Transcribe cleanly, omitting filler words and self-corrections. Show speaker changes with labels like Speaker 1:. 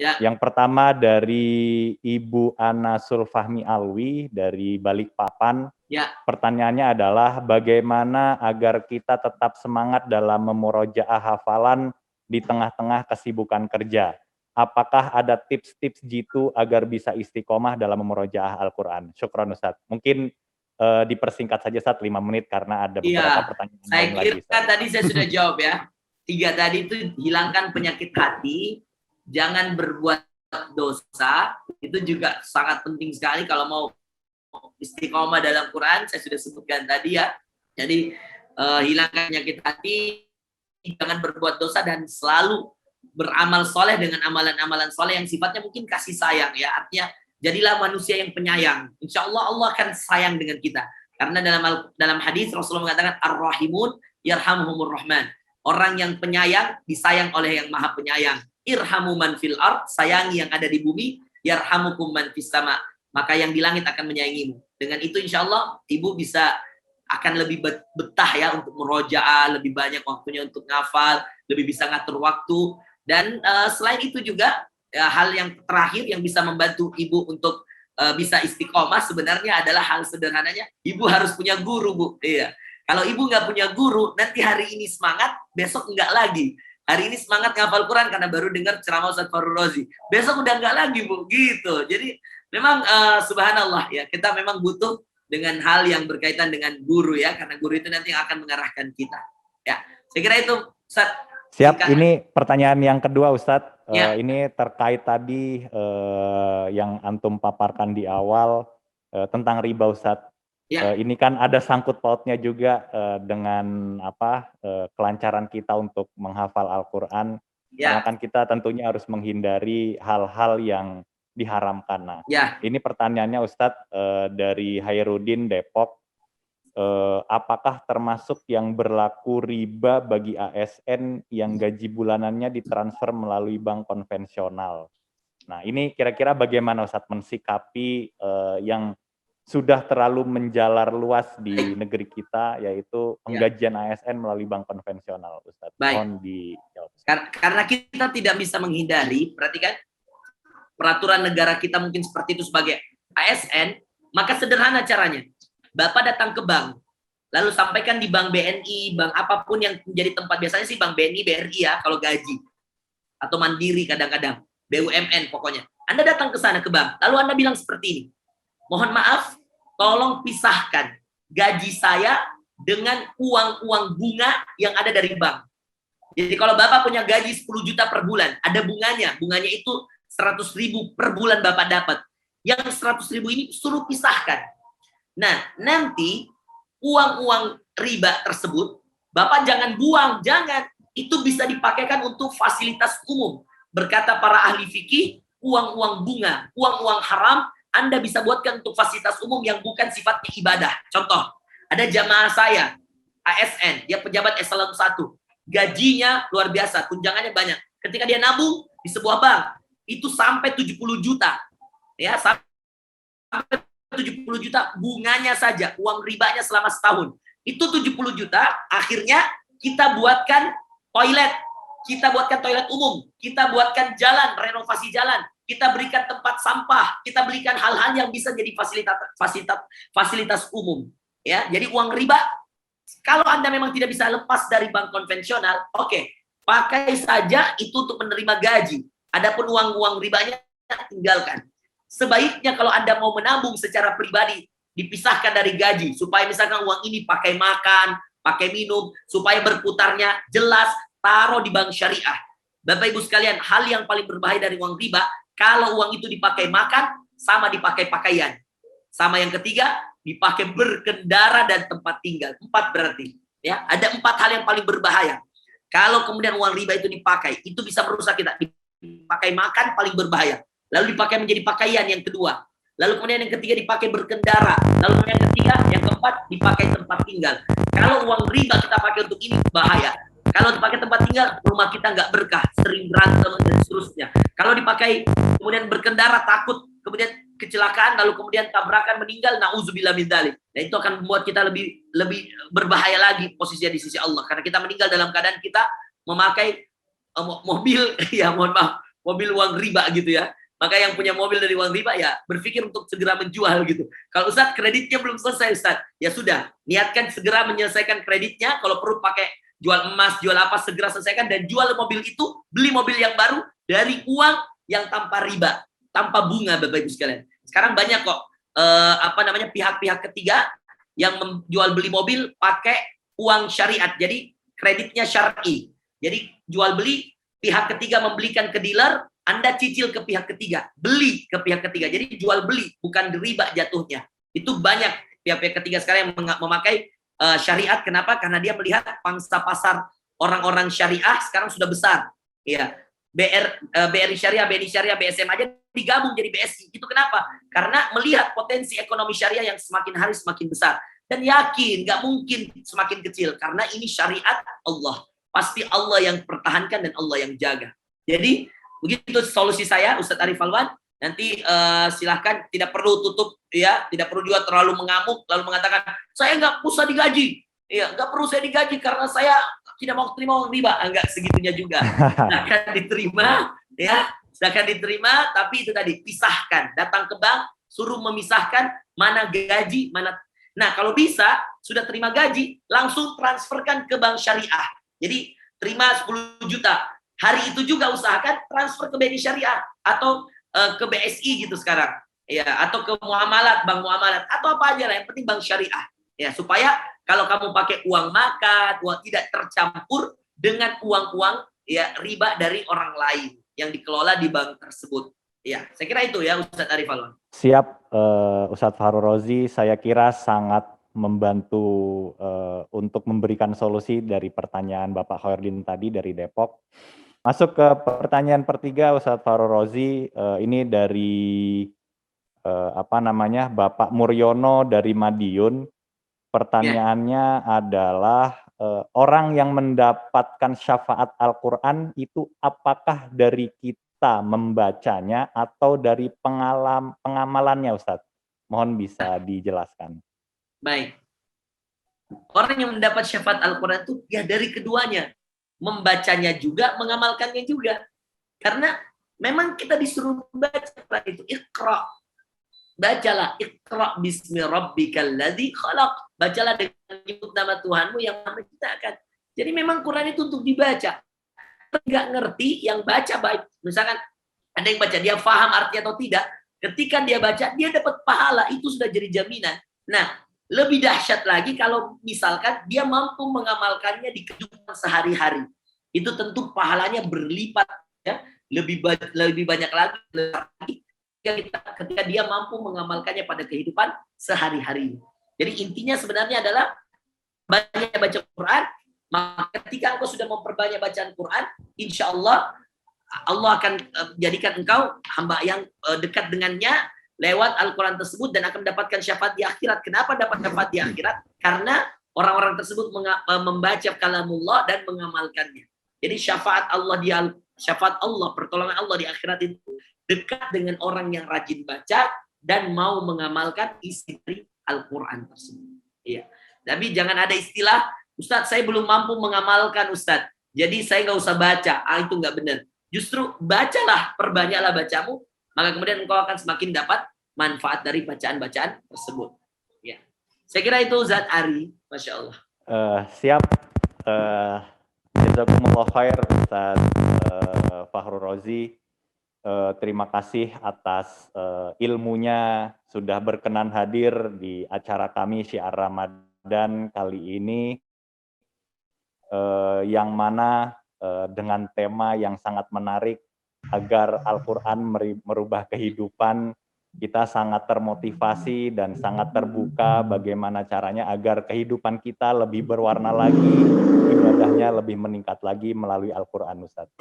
Speaker 1: Ya.
Speaker 2: Yang pertama dari Ibu Ana Sulfahmi Alwi dari Balikpapan.
Speaker 1: Ya.
Speaker 2: Pertanyaannya adalah bagaimana agar kita tetap semangat dalam memurojaah hafalan di tengah-tengah kesibukan kerja? Apakah ada tips-tips jitu agar bisa istiqomah dalam memurojaah Al-Quran? Syukron Ustaz. Mungkin dipersingkat saja Ustaz 5 menit karena ada beberapa pertanyaan
Speaker 1: saya
Speaker 2: lain
Speaker 1: kira
Speaker 2: lagi. Ustaz.
Speaker 1: Tadi saya sudah jawab ya. 3 tadi itu hilangkan penyakit hati, jangan berbuat dosa, itu juga sangat penting sekali kalau mau istiqomah dalam Quran. Saya sudah sebutkan tadi ya. Jadi hilangkan penyakit hati, jangan berbuat dosa, dan selalu beramal soleh dengan amalan-amalan soleh yang sifatnya mungkin kasih sayang ya. Artinya jadilah manusia yang penyayang. Insya Allah Allah akan sayang dengan kita. Karena dalam hadis Rasulullah mengatakan ar-rahimun yarhamhumur rahman. Orang yang penyayang disayang oleh yang maha penyayang. Irhamu man fil ard, sayangi yang ada di bumi, yarhamukum man fis sama. Maka yang di langit akan menyayangimu. Dengan itu insya Allah ibu bisa akan lebih betah ya untuk merojaah, lebih banyak waktunya untuk ngafal, lebih bisa ngatur waktu. Dan selain itu juga hal yang terakhir yang bisa membantu ibu untuk bisa istiqomah sebenarnya adalah hal sederhananya, ibu harus punya guru, Bu. Iya. Kalau ibu nggak punya guru, nanti hari ini semangat, besok nggak lagi. Hari ini semangat ngafal Quran karena baru dengar ceramah Ustaz Farul Rozi. Besok udah nggak lagi, Bu. Gitu. Jadi memang subhanallah ya, kita memang butuh dengan hal yang berkaitan dengan guru ya, karena guru itu nanti yang akan mengarahkan kita. Ya, saya kira itu Ustaz.
Speaker 2: Siap, ini pertanyaan yang kedua Ustadz.
Speaker 1: Ya.
Speaker 2: Ini terkait tadi yang antum paparkan di awal tentang riba Ustadz. Ya. Ini kan ada sangkut pautnya juga dengan kelancaran kita untuk menghafal Al-Quran. Ya. Karena kan kita tentunya harus menghindari hal-hal yang diharamkan. Nah, ya. Ini pertanyaannya Ustadz dari Hairudin Depok. Apakah termasuk yang berlaku riba bagi ASN yang gaji bulanannya ditransfer melalui bank konvensional? Nah, ini kira-kira bagaimana Ustadz mensikapi yang sudah terlalu menjalar luas di negeri kita, yaitu penggajian ASN melalui bank konvensional, Ustadz? Mohon dijawab.
Speaker 1: Karena kita tidak bisa menghindari, perhatikan, peraturan negara kita mungkin seperti itu sebagai ASN, maka sederhana caranya. Bapak datang ke bank, lalu sampaikan di bank BNI, bank apapun yang menjadi tempat, biasanya sih bank BNI, BRI ya, kalau gaji. Atau Mandiri kadang-kadang, BUMN pokoknya. Anda datang ke sana ke bank, lalu Anda bilang seperti ini, mohon maaf, tolong pisahkan gaji saya dengan uang-uang bunga yang ada dari bank. Jadi kalau Bapak punya gaji 10 juta per bulan, ada bunganya itu 100.000 per bulan Bapak dapat. Yang 100.000 ini suruh pisahkan. Nah, nanti uang-uang riba tersebut, Bapak jangan buang, jangan. Itu bisa dipakaikan untuk fasilitas umum. Berkata para ahli fikih, uang-uang bunga, uang-uang haram, Anda bisa buatkan untuk fasilitas umum yang bukan sifatnya ibadah. Contoh, ada jamaah saya, ASN, dia pejabat eselon 1. Gajinya luar biasa, tunjangannya banyak. Ketika dia nabung di sebuah bank, itu sampai 70 juta. Ya, sampai 70 juta bunganya saja, uang ribanya selama setahun. Itu 70 juta, akhirnya kita buatkan toilet, kita buatkan toilet umum, kita buatkan jalan, renovasi jalan, kita berikan tempat sampah, kita berikan hal-hal yang bisa jadi fasilitas umum. Ya, jadi uang riba, kalau Anda memang tidak bisa lepas dari bank konvensional, oke, pakai saja itu untuk menerima gaji. Adapun uang-uang ribanya tinggalkan. Sebaiknya kalau Anda mau menabung secara pribadi, dipisahkan dari gaji, supaya misalkan uang ini pakai makan, pakai minum, supaya berputarnya jelas, taruh di bank syariah. Bapak Ibu sekalian, hal yang paling berbahaya dari uang riba, kalau uang itu dipakai makan, sama dipakai pakaian. Sama yang ketiga, dipakai berkendara dan tempat tinggal. 4 berarti. Ya, ada 4 hal yang paling berbahaya. Kalau kemudian uang riba itu dipakai, itu bisa merusak kita. Dipakai makan paling berbahaya. Lalu dipakai menjadi pakaian yang kedua. Lalu kemudian yang ketiga dipakai berkendara. Lalu kemudian yang ketiga, yang keempat dipakai tempat tinggal. Kalau uang riba kita pakai untuk ini, bahaya. Kalau dipakai tempat tinggal, rumah kita nggak berkah, sering berantem dan seterusnya. Kalau dipakai kemudian berkendara, takut kemudian kecelakaan, lalu kemudian tabrakan, meninggal, na'udzubillah min dzalik. Dan itu akan membuat kita lebih berbahaya lagi posisinya di sisi Allah. Karena kita meninggal dalam keadaan kita memakai mobil, ya mohon maaf, mobil uang riba gitu ya. Maka yang punya mobil dari uang riba ya berpikir untuk segera menjual gitu. Kalau Ustadz kreditnya belum selesai Ustadz, ya sudah, niatkan segera menyelesaikan kreditnya. Kalau perlu pakai jual emas, jual apa, segera selesaikan dan jual mobil itu, beli mobil yang baru dari uang yang tanpa riba, tanpa bunga, Bapak Ibu sekalian. Sekarang banyak kok pihak-pihak ketiga yang menjual beli mobil pakai uang syariat. Jadi kreditnya syar'i. Jadi jual beli, pihak ketiga membelikan ke dealer, Anda cicil ke pihak ketiga, beli ke pihak ketiga. Jadi jual beli, bukan riba jatuhnya. Itu banyak pihak-pihak ketiga sekarang yang memakai syariat. Kenapa? Karena dia melihat pangsa pasar orang-orang syariah sekarang sudah besar. Ya, BRI Syariah, BNI Syariah, BSM aja digabung jadi BSI. Itu kenapa? Karena melihat potensi ekonomi syariah yang semakin hari semakin besar. Dan yakin, nggak mungkin semakin kecil. Karena ini syariat Allah. Pasti Allah yang pertahankan dan Allah yang jaga. Jadi, begitu solusi saya, Ustadz Arif Alwan. Nanti silahkan, tidak perlu tutup, ya, tidak perlu juga terlalu mengamuk, lalu mengatakan, saya nggak usah digaji. Ya, nggak perlu saya digaji karena saya tidak mau terima uang riba. Enggak segitunya juga. Silakan diterima, ya, silakan diterima, tapi itu tadi, pisahkan. Datang ke bank, suruh memisahkan mana gaji, mana. Nah, kalau bisa, sudah terima gaji, langsung transferkan ke bank syariah. Jadi, terima 10 juta. Hari itu juga usahakan transfer ke BNI Syariah atau ke BSI gitu sekarang. Ya, atau ke muamalat, bank muamalat, atau apa aja lah, yang penting bank syariah. Ya, supaya kalau kamu pakai uang makan, uang tidak tercampur dengan uang-uang ya riba dari orang lain yang dikelola di bank tersebut. Ya, saya kira itu ya Ustadz Arif Alwan.
Speaker 2: Siap, Ustadz Fahrul Rozi, saya kira sangat membantu untuk memberikan solusi dari pertanyaan Bapak Khairuddin tadi dari Depok. Masuk ke pertanyaan pertiga Ustadz Fahrul Rozi, ini dari Bapak Muryono dari Madiun. Pertanyaannya adalah orang yang mendapatkan syafaat Al-Quran itu apakah dari kita membacanya atau dari pengamalannya Ustadz? Mohon bisa dijelaskan.
Speaker 1: Baik. Orang yang mendapat syafaat Al-Quran itu ya dari keduanya. Membacanya juga, mengamalkannya juga. Karena memang kita disuruh baca itu. Iqra. Bacalah. Iqra bismi rabbikal ladzi khalaq. Bacalah dengan menyebut nama Tuhanmu yang menciptakan. Jadi memang Quran itu untuk dibaca. Nggak ngerti, yang baca baik. Misalkan ada yang baca, dia paham artinya atau tidak. Ketika dia baca, dia dapat pahala. Itu sudah jadi jaminan. Nah, lebih dahsyat lagi kalau misalkan dia mampu mengamalkannya di kehidupan sehari-hari. Itu tentu pahalanya berlipat. Ya. Lebih banyak lagi ketika dia mampu mengamalkannya pada kehidupan sehari-hari. Jadi intinya sebenarnya adalah banyak baca Quran. Maka ketika engkau sudah memperbanyak bacaan Quran, insya Allah Allah akan jadikan engkau hamba yang dekat dengannya lewat Al-Quran tersebut dan akan mendapatkan syafaat di akhirat. Kenapa dapat syafaat di akhirat? Karena orang-orang tersebut membaca kalamullah dan mengamalkannya. Jadi syafaat Allah, pertolongan Allah di akhirat itu dekat dengan orang yang rajin baca dan mau mengamalkan isi dari Al-Quran tersebut. Iya. Tapi jangan ada istilah, Ustadz saya belum mampu mengamalkan Ustadz, jadi saya nggak usah baca. Itu nggak benar. Justru bacalah, perbanyaklah bacamu, maka kemudian engkau akan semakin dapat manfaat dari bacaan-bacaan tersebut. Ya. Saya kira itu Ustadz Ari, Masya Allah.
Speaker 2: Siap. Jazakumullah khair Ustadz Fahrul Rozi. Terima kasih atas ilmunya sudah berkenan hadir di acara kami Syiar Ramadan kali ini, yang mana dengan tema yang sangat menarik agar Al-Quran merubah kehidupan. Kita sangat termotivasi dan sangat terbuka bagaimana caranya agar kehidupan kita lebih berwarna lagi, ibadahnya lebih meningkat lagi melalui Al-Quran Ustadz.